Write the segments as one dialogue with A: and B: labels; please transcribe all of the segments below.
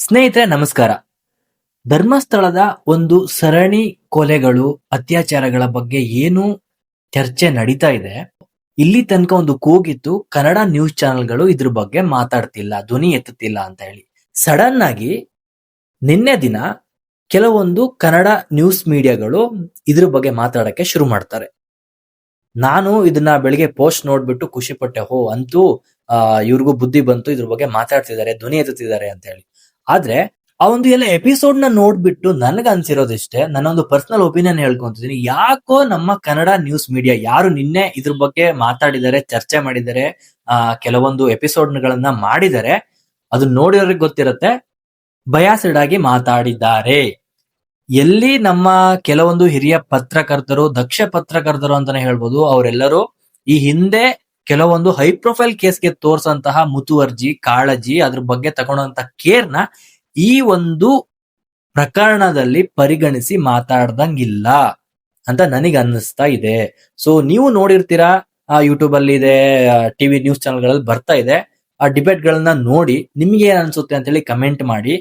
A: ಸ್ನೇಹಿತರೆ ನಮಸ್ಕಾರ. ಧರ್ಮಸ್ಥಳದ ಒಂದು ಸರಣಿ ಕೊಲೆಗಳು, ಅತ್ಯಾಚಾರಗಳ ಬಗ್ಗೆ ಏನು ಚರ್ಚೆ ನಡೀತಾ ಇದೆ. ಇಲ್ಲಿ ತನಕ ಒಂದು ಕೂಗಿತ್ತು, ಕನ್ನಡ ನ್ಯೂಸ್ ಚಾನೆಲ್ಗಳು ಇದ್ರ ಬಗ್ಗೆ ಮಾತಾಡ್ತಿಲ್ಲ, ಧ್ವನಿ ಎತ್ತುತ್ತಿಲ್ಲ ಅಂತ ಹೇಳಿ. ಸಡನ್ ಆಗಿ ನಿನ್ನೆ ದಿನ ಕೆಲವೊಂದು ಕನ್ನಡ ನ್ಯೂಸ್ ಮೀಡಿಯಾಗಳು ಇದ್ರ ಬಗ್ಗೆ ಮಾತಾಡಕ್ಕೆ ಶುರು ಮಾಡ್ತಾರೆ. ನಾನು ಇದನ್ನ ಬೆಳಿಗ್ಗೆ ಪೋಸ್ಟ್ ನೋಡ್ಬಿಟ್ಟು ಖುಷಿ ಪಟ್ಟೆ. ಹೋ, ಅಂತೂ ಇವ್ರಿಗೂ ಬುದ್ಧಿ ಬಂತು, ಇದ್ರ ಬಗ್ಗೆ ಮಾತಾಡ್ತಿದ್ದಾರೆ, ಧ್ವನಿ ಎತ್ತುತ್ತಿದ್ದಾರೆ ಅಂತ ಹೇಳಿ. ಆದ್ರೆ ಆ ಒಂದು ಎಲ್ಲ ಎಪಿಸೋಡ್ ನ ನೋಡ್ಬಿಟ್ಟು ನನ್ಗ ಅನ್ಸಿರೋದಿಷ್ಟೇ, ನನ್ನೊಂದು ಪರ್ಸನಲ್ ಒಪಿನಿಯನ್ ಹೇಳ್ಕೊಂತಿದ್ದೀನಿ. ಯಾಕೋ ನಮ್ಮ ಕನ್ನಡ ನ್ಯೂಸ್ ಮೀಡಿಯಾ ಯಾರು ನಿನ್ನೆ ಇದ್ರ ಬಗ್ಗೆ ಮಾತಾಡಿದ್ದಾರೆ, ಚರ್ಚೆ ಮಾಡಿದ್ದಾರೆ, ಕೆಲವೊಂದು ಎಪಿಸೋಡ್ ಗಳನ್ನ ಮಾಡಿದ್ದಾರೆ, ಅದು ನೋಡಿರೋರಿಗೆ ಗೊತ್ತಿರುತ್ತೆ, ಬಯಾಸ್ಡ್ ಆಗಿ ಮಾತಾಡಿದ್ದಾರೆ. ಎಲ್ಲಿ ನಮ್ಮ ಕೆಲವೊಂದು ಹಿರಿಯ ಪತ್ರಕರ್ತರು, ದಕ್ಷ ಪತ್ರಕರ್ತರು ಅಂತಾನೆ ಹೇಳ್ಬೋದು, ಅವರೆಲ್ಲರೂ ಈ ಹಿಂದೆ ಕೆಲವೊಂದು ಹೈ ಪ್ರೊಫೈಲ್ ಕೇಸ್ಗೆ ತೋರ್ಸಂತಹ ಮುತುವರ್ಜಿ, ಕಾಳಜಿ, ಅದ್ರ ಬಗ್ಗೆ ತಗೊಂಡಂತ ಕೇರ್ನ ಈ ಒಂದು ಪ್ರಕರಣದಲ್ಲಿ ಪರಿಗಣಿಸಿ ಮಾತಾಡ್ದಂಗಿಲ್ಲ ಅಂತ ನನಗೆ ಅನ್ನಿಸ್ತಾ ಇದೆ. ಸೊ ನೀವು ನೋಡಿರ್ತೀರಾ, ಯೂಟ್ಯೂಬ್ ಅಲ್ಲಿ ಇದೆ, ಟಿವಿ ನ್ಯೂಸ್ ಚಾನೆಲ್ಗಳಲ್ಲಿ ಬರ್ತಾ ಇದೆ. ಆ ಡಿಬೇಟ್ ಗಳನ್ನ ನೋಡಿ ನಿಮ್ಗೆ ಏನ್ ಅನ್ಸುತ್ತೆ ಅಂತ ಹೇಳಿ ಕಮೆಂಟ್ ಮಾಡಿ,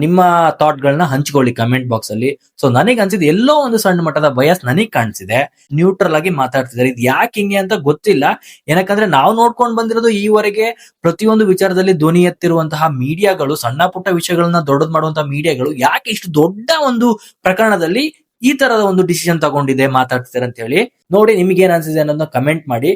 A: ನಿಮ್ಮ ಥಾಟ್ ಗಳನ್ನ ಹಂಚ್ಕೊಳ್ಳಿ ಕಮೆಂಟ್ ಬಾಕ್ಸ್ ಅಲ್ಲಿ. ಸೊ ನನಗೆ ಅನ್ಸಿದ್ದು ಎಲ್ಲೋ ಒಂದು ಸಣ್ಣ ಮಟ್ಟದ ಬಯಸ್ ನನಗ್ ಕಾಣಿಸಿದೆ. ನ್ಯೂಟ್ರಲ್ ಆಗಿ ಮಾತಾಡ್ತಿದ್ದಾರೆ. ಇದು ಯಾಕೆ ಹಿಂಗೆ ಅಂತ ಗೊತ್ತಿಲ್ಲ. ಏನಕ್ಕಂದ್ರೆ ನಾವು ನೋಡ್ಕೊಂಡು ಬಂದಿರೋದು ಈವರೆಗೆ ಪ್ರತಿಯೊಂದು ವಿಚಾರದಲ್ಲಿ ಧ್ವನಿ ಎತ್ತಿರುವಂತಹ ಮೀಡಿಯಾಗಳು, ಸಣ್ಣ ಪುಟ್ಟ ವಿಷಯಗಳನ್ನ ದೊಡ್ಡದ್ ಮಾಡುವಂತಹ ಮೀಡಿಯಾಗಳು ಯಾಕೆ ಇಷ್ಟು ದೊಡ್ಡ ಒಂದು ಪ್ರಕರಣದಲ್ಲಿ ಈ ತರದ ಒಂದು ಡಿಸಿಷನ್ ತಗೊಂಡಿದೆ, ಮಾತಾಡ್ತಿದ್ದಾರೆ ಅಂತ ಹೇಳಿ. ನೋಡಿ ನಿಮ್ಗೆ ಏನ್ ಅನ್ಸಿದೆ ಅನ್ನೋದನ್ನ ಕಮೆಂಟ್ ಮಾಡಿ.